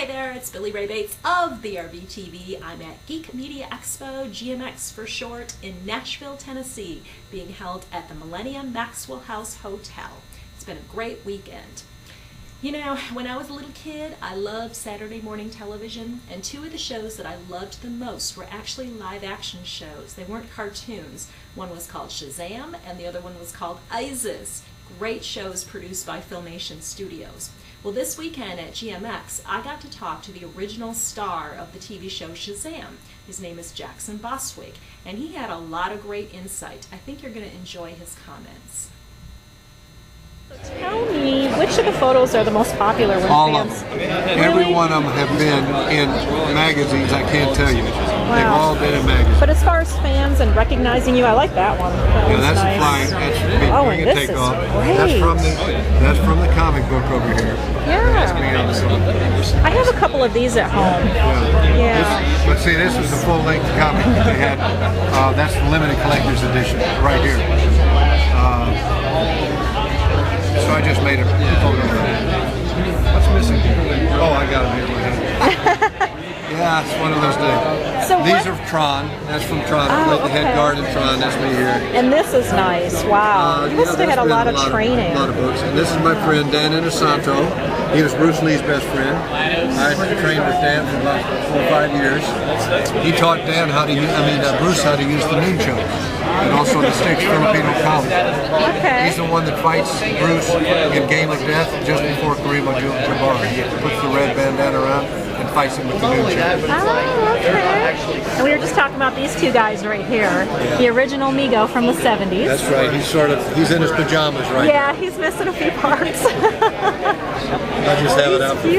Hey there, it's Billie Rae Bates of BRBTV. I'm at Geek Media Expo, GMX for short, in Nashville, Tennessee, being held at the Millennium Maxwell House Hotel. It's been a great weekend. You know, when I was a little kid, I loved Saturday morning television, and two of the shows that I loved the most were actually live action shows. They weren't cartoons. One was called Shazam, and the other one was called Isis. Great shows produced by Filmation Studios. Well, this weekend at GMX, I got to talk to the original star of the TV show Shazam. His name is Jackson Bostwick, and he had a lot of great insight. I think you're going to enjoy his comments. Tell me, which of the photos are the most popular with all fans? of them. Every one of them have been in magazines, I can't tell you. Wow. They've all been in magazines. But as far as fans and recognizing you, I like that one. That's nice. flying. That's me Oh, doing and a this is takeoff. great. That's from the comic book over here. That's me on the side. I have a couple of these at home. Yeah. But see, this is the full-length comic that they had. That's the limited collector's edition right here. So I just made a photo of it. What's missing here? Oh, I got it here in my hand. Yeah, it's one of those days. So these are Tron. That's from Tron. I played the head guard in Tron. That's me here. And this is nice. Wow. You must have had a lot of training. A lot of books. And this is my friend Dan Inosanto. He was Bruce Lee's best friend. I trained with Dan for about 4 or 5 years. He taught Dan how to use, Bruce how to use the nunchucks. And also the sticks Filipino comedy. Okay. He's the one that fights Bruce in Game of Death just before Kareem Abdul-Jabbar. He puts the red bandana around and fights him with the nunchuck. Oh, okay. And we were just talking about these two guys right here. Yeah. The original Migo from the 70s. That's right. He's in his pajamas right now. Yeah, he's missing a few parts. I just have it out for fun.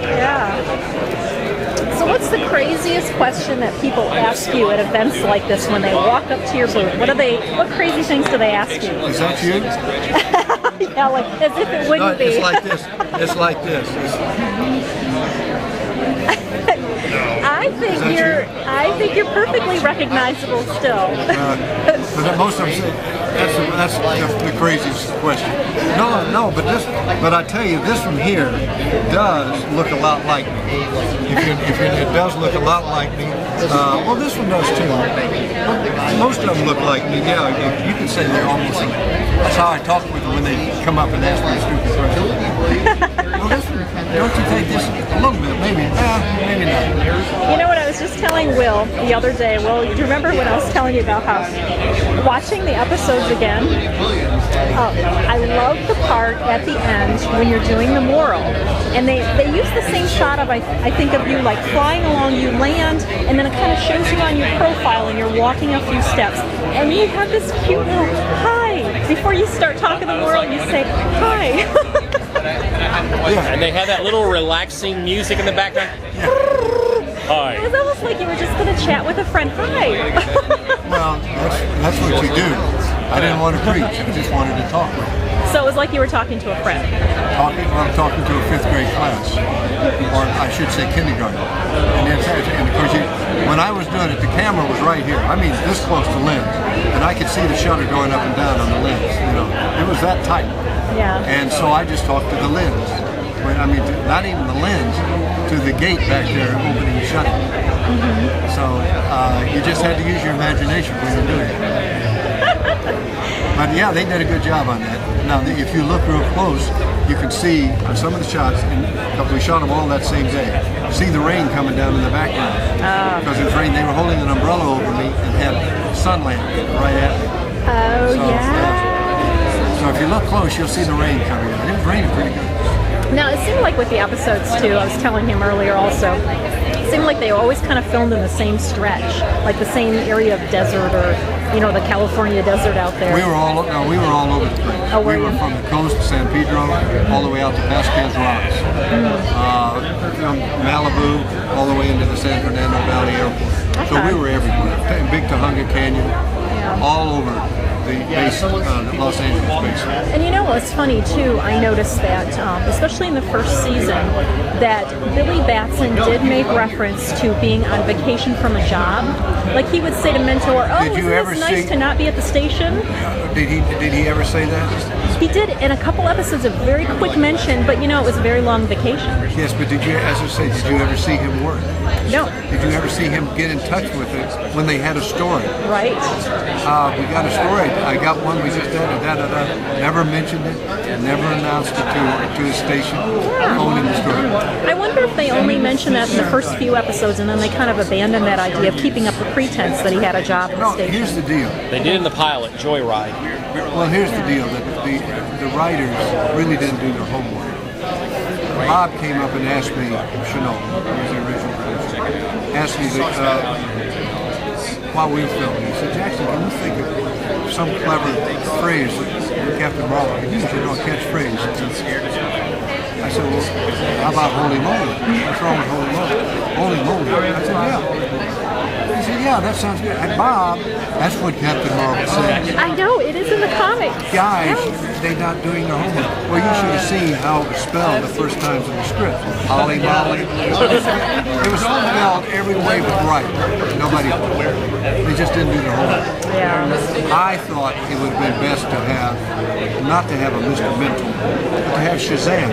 Yeah. So what's the craziest question that people ask you at events like this when they walk up to your booth? What crazy things do they ask you? Is that you? Yeah, like as if it wouldn't be. It's like this. It's like this. I think you're perfectly recognizable still. But most of them say that's the craziest question. No, but I tell you, this one here does look a lot like me. It does look a lot like me. Well, this one does too. Most of them look like me. Yeah, you can say they're almost. That's how I talk with them when they come up and ask me a stupid question. Well, this one, don't you think this a little bit? Maybe. Maybe not. You know what I was just telling Will the other day? Will, do you remember when I was telling you about how watching the episodes again? I love the part at the end when you're doing the moral, and they use the same shot of I think of you like flying along, you land, and then it kind of shows you on your profile, and you're walking a few steps, and you have this cute little hi before you start talking the moral. You say hi. And they had that little relaxing music in the background. Hi. It was almost like you were just going to chat with a friend. Hi. Well, that's what you do. I didn't want to preach. I just wanted to talk with you. So it was like you were talking to a friend. I'm talking to a 5th grade class, or I should say kindergarten. And of course, when I was doing it, the camera was right here. I mean, this close to lens, and I could see the shutter going up and down on the lens. You know, it was that tight. Yeah. And so I just talked to the lens. I mean, not even the lens, to the gate back there opening and shutting. So you just had to use your imagination when you're doing it. But yeah, they did a good job on that. Now, if you look real close, you can see on some of the shots, and we shot them all that same day, see the rain coming down in the background. Because it was rain. They were holding an umbrella over me and had sunlight right at me. Oh, so, yeah. So if you look close, you'll see the rain coming down. It was raining pretty good. Now, it seemed like with the episodes, too, I was telling him earlier also, it seemed like they always kind of filmed in the same stretch, like the same area of desert or, you know, the California desert out there. We were all over the place. Oh, we were from the coast, San Pedro, all the way out to Vasquez Rocks. From Malibu, all the way into the San Fernando Valley Airport. So we were everywhere. Big Tahunga Canyon, all over the Los Angeles basin. And you know what's funny too, I noticed that, especially in the first season, that Billy Batson did make reference to being on vacation from a job. Like he would say to Mentor, oh, isn't this nice to not be at the station? Did he ever say that? He did in a couple episodes, a very quick mention, but you know, it was a very long vacation. Yes, but did you, as I say, did you ever see him work? No. Did you ever see him get in touch with it when they had a story? Right. We got a story. I got one. We just never mentioned it. Never announced it to his station. Owning the story. I wonder if they only mentioned that in the first few episodes, and then they kind of abandoned that idea of keeping up the pretense that he had a job at the No, station. here's the deal. They did in the pilot, Joyride. Well, here's the deal. That the writers really didn't do their homework. Bob came up and asked me, Chanel, who was the original producer, asked me while we were filming, he said, Jackson, can you think of some clever phrase that Captain Marvel could use, a catchphrase? I said, well, how about holy moly? What's wrong with holy moly? Holy moly. I said, yeah. He said, yeah, that sounds good. And Bob, that's what Captain Marvel says. I know, it is in the comics. Guys, they're not doing their homework. Well, you should have seen how it was spelled the first times in the script. Holly Molly. It was spelled every way but right. Nobody, they just didn't do their homework. Yeah. I thought it would have been best to have, not to have a Mr. Mental, but to have Shazam,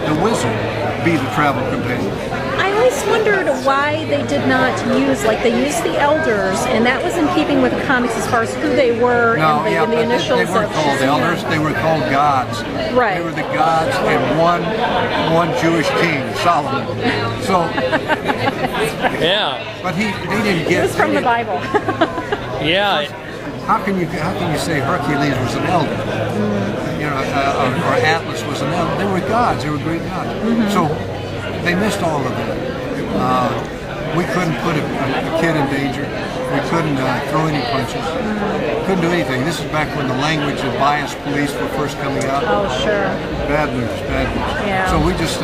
the wizard, be the travel companion. I always wondered why they did not use, like they used the elders, and that was in keeping with the comics as far as who they were No, and the initials they weren't of called Shazam. elders, they were called gods. Right. They were the gods and one Jewish king, Solomon. So, Yeah. but they didn't get It was from the Bible. Yeah. How can you say Hercules was an elder? You know, or Atlas was an elder. They were gods. They were great gods. So they missed all of that. We couldn't put a kid in danger. We couldn't throw any punches. Couldn't do anything. This is back when the language of biased police were first coming out. Oh, sure. Bad news, bad news. Yeah. So we just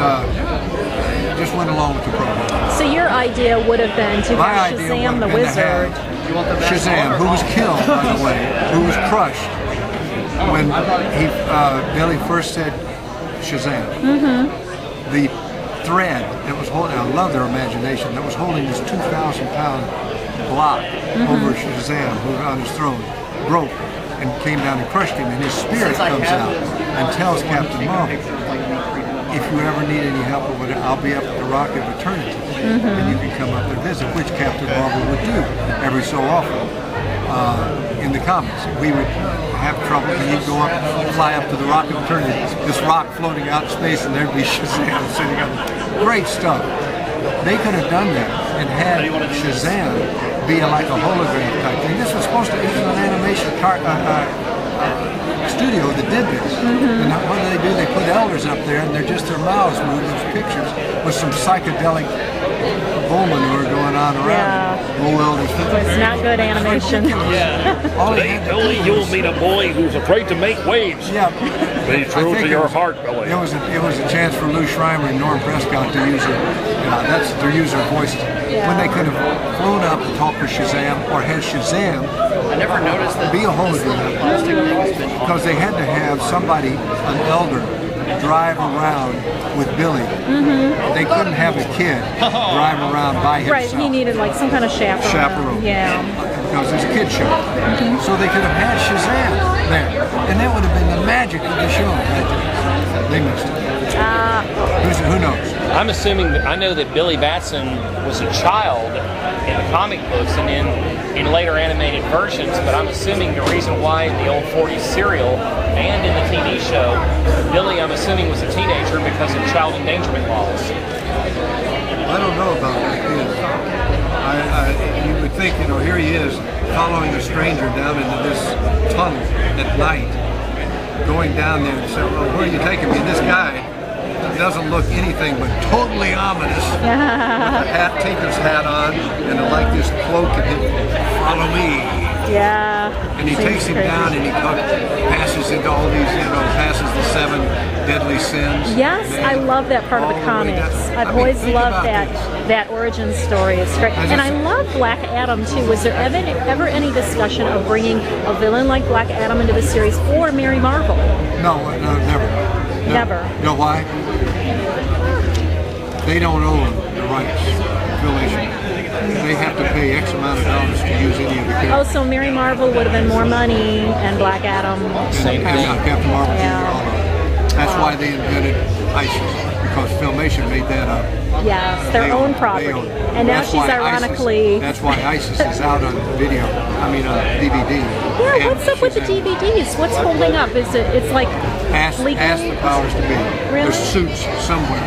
went along with the program. So your idea would have been to My have idea Shazam the would have been wizard. to have Shazam, who was killed, by the way, who was crushed when Billy first said Shazam. The thread that was holding, I love their imagination, that was holding this 2,000-pound block over Shazam, who was on his throne, broke and came down and crushed him, and his spirit comes out and tells Captain Marvel, if you ever need any help or whatever, I'll be up at the Rock of Eternity, and you can come up there and visit, which Captain Marvel would do every so often. In the comics, we would have trouble, and he'd go up, fly up to the Rock of Eternity, this rock floating out in space, and there'd be Shazam sitting up. Great stuff. They could have done that and had Shazam be like a hologram type thing. This was supposed to be an animation studio that did this. And what do? They put elders up there, and they're just their mouths moving these pictures with some psychedelic bull manure going on around. Bull elders. It's not good animation. All he had to do you'll was- meet a boy who's afraid to make waves. Yeah. Be true to your heart, Billy. It was a chance for Lou Schreiber and Norm Prescott to use their voices. When they could have flown up and talked to Shazam or had Shazam be a hologram, because they had to have somebody, an elder, drive around with Billy. They couldn't have a kid drive around by himself. Right, he needed like some kind of chaperone. Yeah. Because it's a kid show. So they could have had Shazam there. And that would have been the magic of the show right there. They missed it. Who knows? I'm assuming I know that Billy Batson was a child in the comic books and in later animated versions, but I'm assuming the reason why in the old 40s serial and in the TV show, Billy, I'm assuming, was a teenager because of child endangerment laws. I don't know about that kid. You would think, here he is following a stranger down into this tunnel at night, going down there and say, well, where are you taking me? And this guy doesn't look anything but totally ominous. With a Tinker's hat on and like this cloak, and he, follow me. Yeah. And he takes him down and he passes into all these, passes the 7 deadly sins. Yes, I love that part of the comics. I've always loved that origin story. It's great. And I love Black Adam too. Was there ever any discussion of bringing a villain like Black Adam into the series or Mary Marvel? No, never. Never. You know why? They don't own the rights affiliation. They have to pay X amount of dollars to to use any of the Oh, characters. so Mary Marvel would have been more money, and Black Adam. Same And thing. Captain Marvel, Yeah. all of them. That's why they invented ISIS, because Filmation made that up. Yes, their They own they property. own it. And now That's she's why ironically. That's why ISIS is out on video. I mean, on DVD. Yeah, And what's up with the Shazam. DVDs? What's holding up? Is it's like Ask legally? the powers to be. Really? There's suits somewhere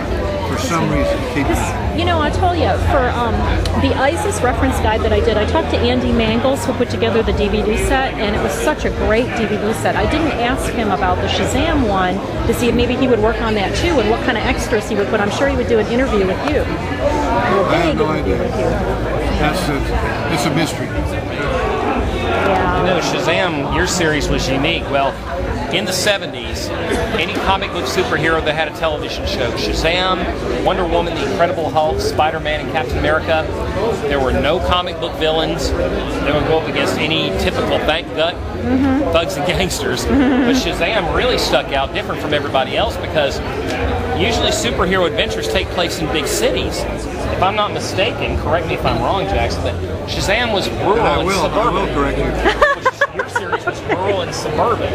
for some reason to keep it. You know, I told you, for the ISIS reference guide that I did, I talked to Andy Mangles, who put together the DVD set, and it was such a great DVD set. I didn't ask him about the Shazam one to see if maybe he would work on that too, and what kind of extras he would put. I'm sure he would do an interview with you. I have no idea. It's a mystery. Yeah. No, Shazam, your series was unique. Well, in the 70s, any comic book superhero that had a television show, Shazam, Wonder Woman, The Incredible Hulk, Spider-Man, and Captain America, there were no comic book villains. They would go up against any typical thugs and gangsters. But Shazam really stuck out different from everybody else because usually superhero adventures take place in big cities. If I'm not mistaken, correct me if I'm wrong, Jackson, but Shazam was rural I and will suburban. correct you. Your series was rural and suburban,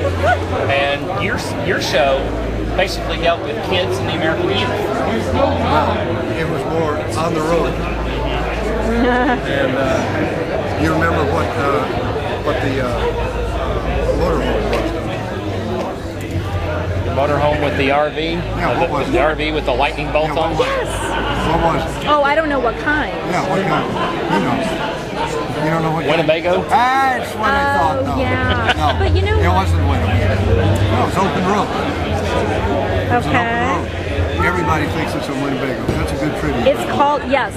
and your show basically dealt with kids and the American youth. It was more on the road. And you remember what the motorhome was? Motorhome with the RV, Yeah, what was the it? RV with the lightning bolt Yeah, on. what was it? Oh, I don't know what kind. Yeah, what kind? You know. You don't know what kind? Winnebago. That's what I thought. No. yeah. No. But you know it what? wasn't Winnebago. No, it's open road. It's an Okay. open road. Everybody thinks it's a Winnebago. That's a good trivia. It's called, yes,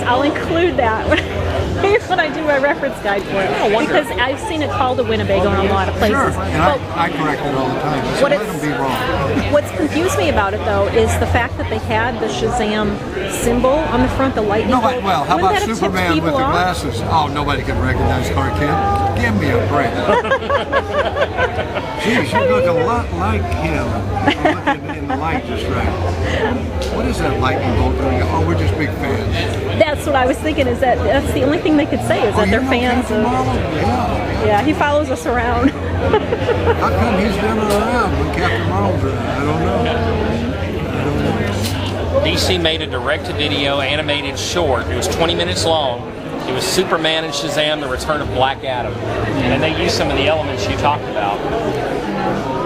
I'll include that when I do my reference guide for it. I wonder. Because I've seen it called a Winnebago in a lot of places. Sure, and But I correct it all the time. I said, What let it's- them be wrong. what's confused me about it, though, is the fact that they had the Shazam symbol on the front, the lightning Nobody, bolt. well, how Wouldn't about that have tipped Superman with people the off? glasses? Oh, nobody can recognize Clark Kent. Give me a break. Geez, you look a lot like him. You look in the light just right. What is that lightning bolt doing? Oh, we're just big fans. That's what I was thinking, is that that's the only thing they could say, is that you they're know fans Captain of... Marvel? Yeah. Yeah, he follows us around. How come he's never around when Captain Marvel's around? I don't know. DC made a direct-to-video animated short. It was 20 minutes long. It was Superman and Shazam: The Return of Black Adam, and they used some of the elements you talked about.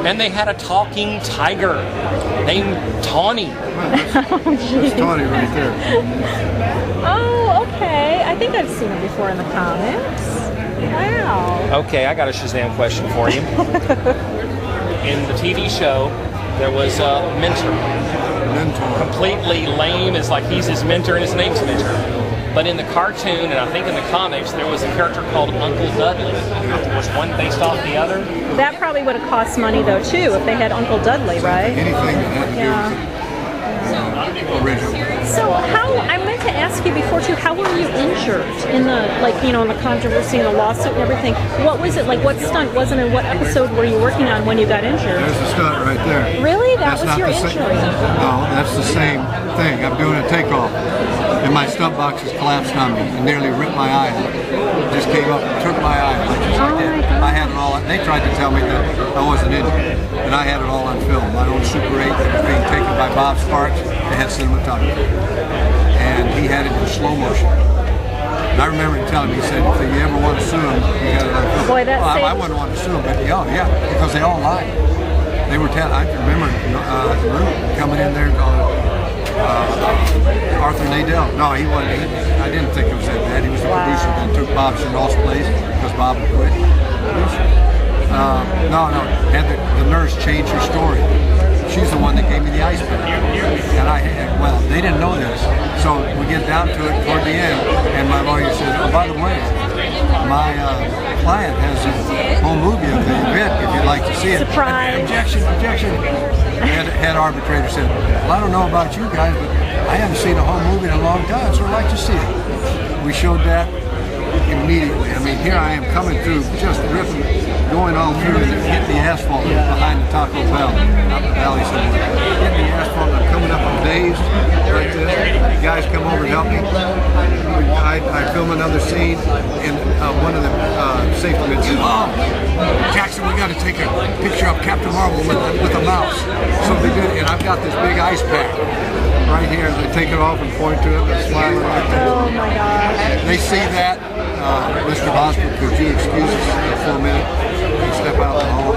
And they had a talking tiger named Tawny. That's Tawny right there. Oh, okay. I think I've seen it before in the comics. Wow. Okay, I got a Shazam question for you. In the TV show, there was a mentor. Mentor. Completely lame, is like he's his mentor and his name's Mentor. But in the cartoon, and I think in the comics, there was a character called Uncle Dudley. Was one based off the other? That probably would have cost money, though, too, if they had Uncle Dudley, right? Anything that had to do Yeah. with the original. So how, I meant to ask you before too, how were you injured in the, like, you know, in the controversy and the lawsuit and everything? What was it, like, what stunt was it, and what episode were you working on when you got injured? There's the stunt right there. Really? That That's was not your the same- injury? No, that's the same thing. I'm doing a takeoff, and my stunt boxes collapsed on me and nearly ripped my eye out. It just came up and took my eye out, just Oh like my that. God. I had it all. They tried to tell me that I wasn't injured, and I had it all on film. My own Super 8 that was being taken by Bob Sparks. They had cinematography, and he had it in slow motion. And I remember him telling me, he said, if you ever want to sue him, you got it on film. Boy, that well, I saved- wouldn't want to sue him, but yeah, because they all lied. They were telling. I can remember coming in there. Arthur Nadell. No, he wasn't. I didn't think it was that bad. He was the producer that took Bob Chanel's place because Bob had quit. No. Had the nurse change her story. She's the one that gave me the ice pick. And well, they didn't know this. So we get down to it toward the end, and my lawyer says, oh, by the way, my client has a home movie of the event if you'd like to see it. Surprise. Objection. Head arbitrator said, well, I don't know about you guys, but I haven't seen a home movie in a long time, so I'd like to see it. We showed that. immediately. I mean, here I am coming through, just ripping, going on through and hitting the asphalt behind the Taco Bell, up the valley somewhere. Hitting the asphalt, I'm coming up, I'm dazed, like this. The guys come over and help me. I film another scene, and one of the safety men said, "Oh, Jackson, we got to take a picture of Captain Marvel with a mouse." So they did, and I've got this big ice pack right here. They take it off and point to it and smiling right there. Oh my gosh. They see that. Mr. Bostwick, could you excuse us for a minute and step out in the hall?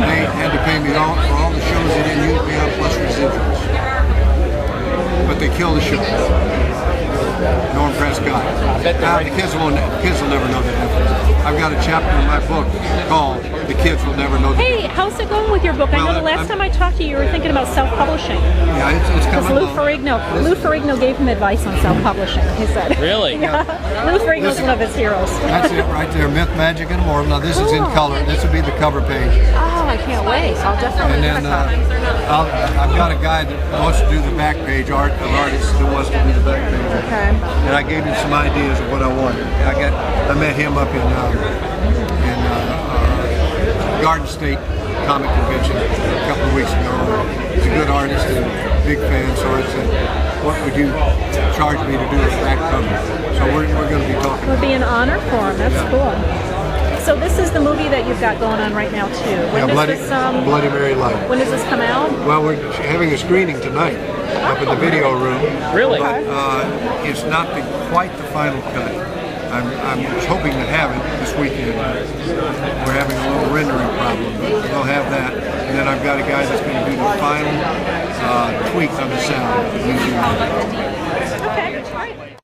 They had to pay me for all the shows they didn't use me on, plus residuals. But they killed the show. Norm Prescott. The kids will never know the difference. I've got a chapter in my book called "The Kids Will Never Know the Difference." Hey, how's it going with your book? I know the last time I talked to you, you were thinking about self-publishing. Yeah, it's coming along. Lou Ferrigno gave him advice on self-publishing, he said. Really? Yeah. Lou Ferrigno's one of his heroes. That's it right there, Myth, Magic, and More. Now this is in color. This will be the cover page. Oh, I can't wait. I'll definitely And then I've got a guy that wants to do the back page, an artist that wants to do the back page. Okay. And I gave him some ideas of what I wanted. I met him up in Garden State Comic Convention a couple of weeks ago. He's a good artist and a big fan, so I said, "What would you charge me to do a back cover?" So we're going to be talking. It would be an honor for him. That's cool. So this is the movie that you've got going on right now too. When does Bloody Mary Light. When does this come out? Well, we're having a screening tonight up in the video room. Really? But it's not quite the final cut. I'm hoping to have it this weekend. We're having a little rendering problem, but we'll have that. And then I've got a guy that's going to do the final tweak on the sound. Okay.